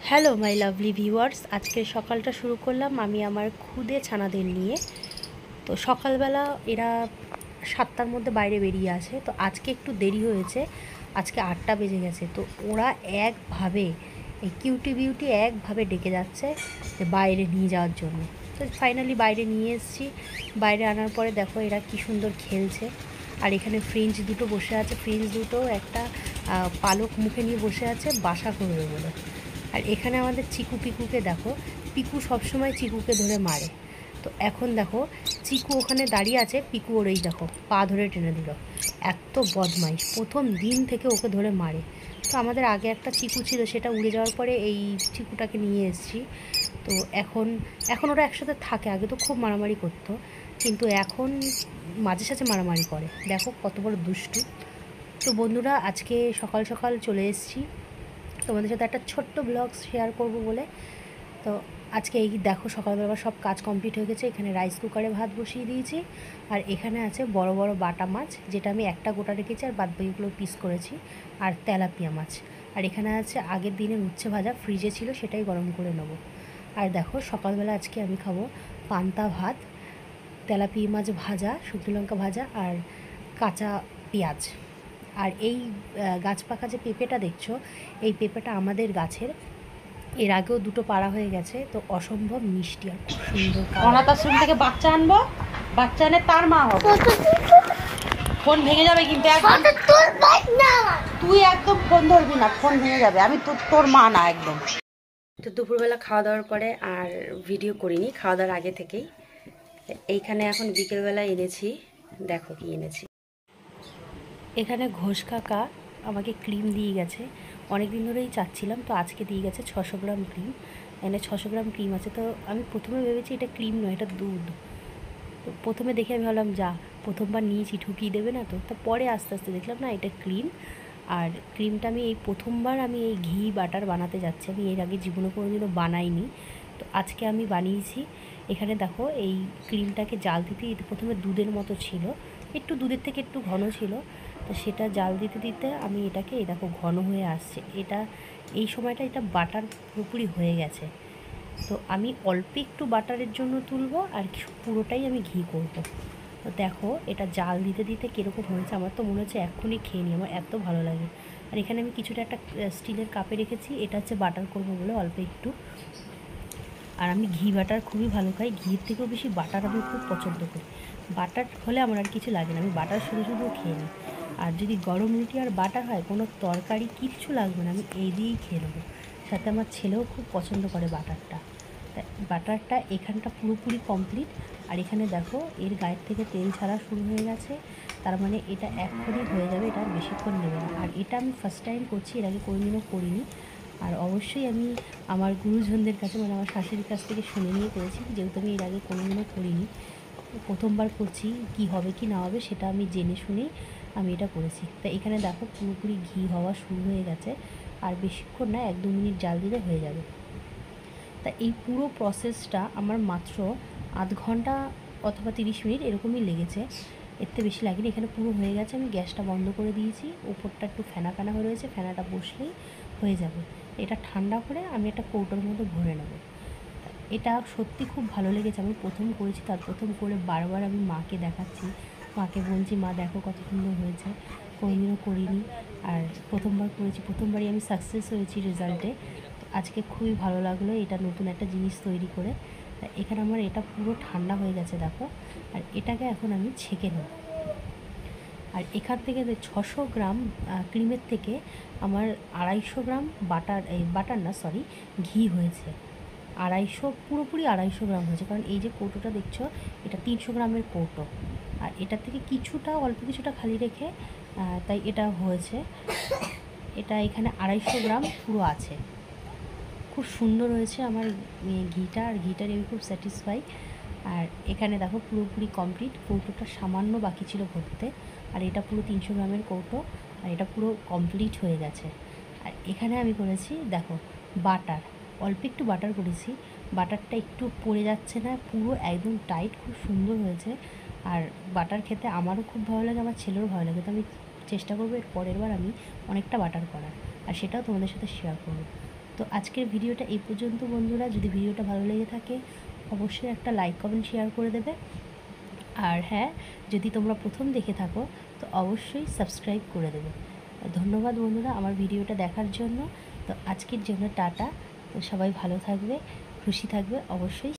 Hello my lovely viewers, আজকের সকালটা শুরু করলাম আমি আমার খুদে ছানাদের নিয়ে। তো সকালবেলা এরা 7টার মধ্যে বাইরে বেরিয়ে আসে। তো আজকে একটু দেরি হয়েছে, আজকে 8টা বেজে গেছে। তো ওরা একভাবে এই কিউটি বিউটি একভাবে ডেকে যাচ্ছে যে বাইরে নিয়ে যাওয়ার জন্য। তো ফাইনালি বাইরে নিয়ে এসেছি। বাইরে আনার পরে দেখো এরা কী সুন্দর খেলছে। আর এখানে ফ্রেঞ্চ দুটো বসে আছে, ফ্রেঞ্চ দুটো একটা পালক মুখে নিয়ে বসে আছে বাসা করবে বলে। আর এখানে আমাদের চিকু পিকুকে দেখো, পিকু সবসময় চিকুকে ধরে মারে। তো এখন দেখো চিকু ওখানে দাঁড়িয়ে আছে, পিকু ওর এই দেখো পা ধরে টেনে দিল। এত বদমাইশ, প্রথম দিন থেকে ওকে ধরে মারে। তো আমাদের আগে একটা চিকু ছিল, সেটা উড়ে যাওয়ার পরে এই চিকুটাকে নিয়ে এসেছি। তো এখন এখন ওরা একসাথে থাকে, আগে তো খুব মারামারি করতো, কিন্তু এখন মাঝে সাঝে মারামারি করে। দেখো কত বড় দুষ্টু। তো বন্ধুরা, আজকে সকাল সকাল চলে এসেছি তোমাদের সাথে একটা ছোট্ট ব্লগ শেয়ার করব বলে। তো আজকে এই দেখো সকালবেলা সব কাজ কমপ্লিট হয়ে গেছে। এখানে রাইস কুকারে ভাত বসিয়ে দিয়েছি, আর এখানে আছে বড় বড় বাটা মাছ, যেটা আমি একটা গোটা রেখেছি আর বাদবাকিগুলো পিস করেছি, আর তেলাপিয়া মাছ। আর এখানে আছে আগের দিনের উচ্ছে ভাজা, ফ্রিজে ছিল, সেটাই গরম করে নেব। আর দেখো সকালবেলা আজকে আমি খাবো পান্তা ভাত, তেলাপিয়া মাছ ভাজা, শুকনো লঙ্কা ভাজা আর কাঁচা পেঁয়াজ। আর এই গাছ পাকা যে পেঁপেটা দেখছো, এই পেঁপেটা আমাদের গাছের, এর আগেও দুটো পাড়া হয়ে গেছে। তো অসম্ভব মিষ্টি আর খুব সুন্দর। অনাথ আশ্রম থেকে বাচ্চা আনবো, বাচ্চা এনে তার মা হবে। ফোন ভেঙে যাবে কিন্তু তুই একদম ফোন ধরবি না, ফোন ভেঙে যাবে। আমি তোর মা না একদম। তো দুপুরবেলা খাওয়া দাওয়ার পরে আর ভিডিও করিনি, খাওয়া দাওয়ার আগে থেকেই। এইখানে এখন বিকেলবেলা এনেছি, দেখো কি এনেছি। এখানে ঘোষ কাকা আমাকে ক্রিম দিয়ে গেছে, অনেক দিন ধরেই চাচ্ছিলাম, তো আজকে দিয়ে গেছে 600 গ্রাম ক্রিম। এখানে 600 গ্রাম ক্রিম আছে। তো আমি প্রথমে ভেবেছি এটা ক্রিম নয়, এটা দুধ। তো প্রথমে দেখে আমি ভাবলাম যা, প্রথমবার নিয়েছি ঠুকিয়ে দেবে না তো। পরে আস্তে আস্তে দেখলাম না, এটা ক্রিম। আর ক্রিমটা আমি এই প্রথমবার আমি এই ঘি বাটার বানাতে যাচ্ছি। আমি এর আগে জীবনে কোনোদিনও বানাইনি, তো আজকে আমি বানিয়েছি। এখানে দেখো এই ক্রিমটাকে জাল দিতে দিতে প্রথমে দুধের মতো ছিল, একটু দুধের থেকে একটু ঘন ছিল। তো সেটা জাল দিতে দিতে আমি এটাকে, এই দেখো ঘন হয়ে আসছে। এটা এই সময়টা এটা বাটার পুরোপুরি হয়ে গেছে। তো আমি অল্প একটু বাটারের জন্য তুলবো, আর পুরোটাই আমি ঘি করব। তো দেখো এটা জাল দিতে দিতে কীরকম হয়েছে, আমার তো মনে হচ্ছে এক্ষুনি খেয়ে নিই, আমার এত ভালো লাগে। আর এখানে আমি কিছুটা একটা স্টিলের কাপে রেখেছি, এটা হচ্ছে বাটার করবো বলে অল্প একটু। আর আমি ঘি বাটার খুবই ভালো খাই, ঘির থেকেও বেশি বাটার আমি খুব পছন্দ করি। বাটার হলে আমার আর কিছু লাগে না, আমি বাটার শুধু শুধু খেয়ে নিই। আর যদি গরম রুটি আর বাটার হয়, কোনো তরকারি কিচ্ছু লাগবে না, আমি এই দিয়েই খেয়ে নেবো। সাথে আমার ছেলেও খুব পছন্দ করে বাটারটা। বাটারটা এখানটা পুরোপুরি কমপ্লিট। আর এখানে দেখো এর গায়ের থেকে তেল ছাড়া শুরু হয়ে গেছে, তার মানে এটা এক্ষুনি হয়ে যাবে, এটা বেশিক্ষণ নেবে না। আর এটা আমি ফার্স্ট টাইম করছি, এর আগে কোনোদিনও করিনি। আর অবশ্যই আমি আমার গুরুজনদের কাছে, মানে আমার শাশুড়ির কাছ থেকে শুনে নিয়ে করেছি, যেহেতু আমি এর আগে কোনোদিনও করিনি, প্রথমবার করছি। কি হবে কি না হবে সেটা আমি জেনে শুনেই আমি এটা করেছি। তা এখানে দেখো পুরোপুরি ঘি হওয়া শুরু হয়ে গেছে, আর বেশিক্ষণ না, 1-2 মিনিট জাল দিলে হয়ে যাবে। তা এই পুরো প্রসেসটা আমার মাত্র আধ ঘন্টা অথবা 30 মিনিট এরকমই লেগেছে, এর থেকে বেশি লাগেনি। এখানে পুরো হয়ে গেছে, আমি গ্যাসটা বন্ধ করে দিয়েছি, উপরটা একটু ফেনা ফেনা হয়ে রয়েছে, ফেনাটা বসলেই হয়ে যাবে। এটা ঠান্ডা করে আমি একটা কৌটোর মধ্যে ভরে নেব। এটা সত্যি খুব ভালো লেগেছে, আমি প্রথম করেছি, তার প্রথম করে বারবার আমি মাকে দেখাচ্ছি, মাকে বলছি মা দেখো কত সুন্দর হয়েছে, কোনোদিনও করিনি। আর প্রথমবার করেছি, প্রথমবারই আমি সাকসেস হয়েছি রেজাল্টে। আজকে খুবই ভালো লাগলো এটা নতুন একটা জিনিস তৈরি করে। এখানে আমার এটা পুরো ঠান্ডা হয়ে গেছে দেখো। আর এটাকে এখন আমি ছেঁকে নেব। আর এখান থেকে 600 গ্রাম ক্রিমের থেকে আমার 250 গ্রাম ঘি হয়েছে। 250, পুরোপুরি 250 গ্রাম হয়েছে, কারণ এই যে কৌটোটা দেখছো, এটা 300 গ্রামের কৌটো। আর এটার থেকে কিছুটা, অল্প কিছুটা খালি রেখে তাই এটা হয়েছে। এটা এখানে 250 গ্রাম পুরো আছে। খুব সুন্দর হয়েছে আমার ঘিটা, আর ঘিটার আমি খুব স্যাটিসফাই। আর এখানে দেখো পুরোপুরি কমপ্লিট, কৌটোটা সামান্য বাকি ছিল ভরতে। আর এটা পুরো 300 গ্রামের কৌটো, আর এটা পুরো কমপ্লিট হয়ে গেছে। আর এখানে আমি করেছি দেখো বাটার, অল্প একটু বাটার করেছি, বাটারটা একটু পড়ে যাচ্ছে না, পুরো একদম টাইট, খুব সুন্দর হয়েছে। আর বাটার খেতে আমারও খুব ভালো লাগে, আমার ছেলেরও ভালো লাগে। তো আমি চেষ্টা করবো এর পরের বার আমি অনেকটা বাটার করার, আর সেটাও তোমাদের সাথে শেয়ার করবো। তো আজকের ভিডিওটা এই পর্যন্ত বন্ধুরা। যদি ভিডিওটা ভালো লেগে থাকে অবশ্যই একটা লাইক কমেন্ট শেয়ার করে দেবে। আর হ্যাঁ, যদি তোমরা প্রথম দেখে থাকো তো অবশ্যই সাবস্ক্রাইব করে দেবে। ধন্যবাদ বন্ধুরা আমার ভিডিওটা দেখার জন্য। তো আজকের জন্য টাটা। তো সবাই ভালো থাকবে, খুশি থাকবে অবশ্যই।